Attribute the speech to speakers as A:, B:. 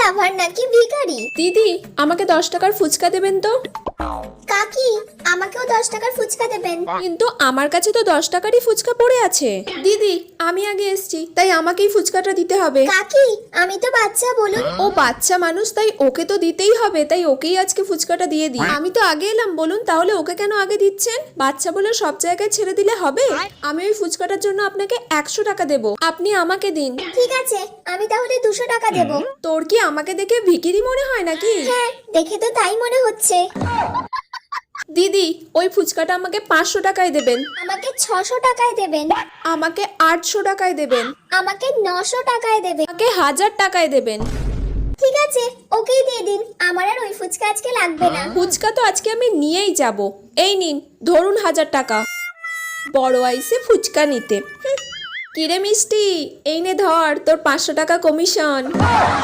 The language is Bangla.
A: লাভার নাকি ভিখারি?
B: দিদি, আমাকে 10 টাকার ফুচকা দেবেন তো।
A: কাকি, আমাকেও 10 টাকার ফুচকা দেবেন।
B: কিন্তু আমার কাছে তো 10 টাকারই ফুচকা পড়ে আছে। দিদি, আমি আগে এসেছি, তাই আমাকেই ফুচকাটা দিতে হবে।
A: কাকি, আমি তো বাচ্চা, বলুন।
B: ও বাচ্চা মানুষ, তাই ওকে তো দিতেই হবে, তাই ওকেই আজকে ফুচকাটা দিয়ে দিই। আমি তো আগে এলাম, বলুন তাহলে ওকে কেন আগে দিচ্ছেন? বাচ্চা বলে সব জায়গায় ছেড়ে দিলে হবে? আমি ওই ফুচকাটার জন্য আপনাকে 100 টাকা দেব, আপনি আমাকে দিন।
A: ঠিক আছে, আমি তাহলে 200 টাকা দেব।
B: তোর কি আমাকে দেখে ভিখিরি মনে হয় নাকি?
A: হ্যাঁ, দেখে তো তাই মনে হচ্ছে।
B: দিদি, ওই ফুচকাটা আমাকে 500 টাকায় দেবেন।
A: আমাকে 600 টাকায় দেবেন।
B: আমাকে 800 টাকায় দেবেন।
A: আমাকে 900 টাকায় দেবেন।
B: আমাকে 1000 টাকায় দেবেন।
A: ঠিক আছে, ওকেই দিয়ে দিন। আমার আর ওই ফুচকা আজকে লাগবে না।
B: ফুচকা তো আজকে আমি নিয়েই যাব। এই নিন, ধরুন 1000 টাকা। বড় আইসে ফুচকা নিতে। কিরে মিষ্টি, এই নে ধর তোর 500 টাকা কমিশন।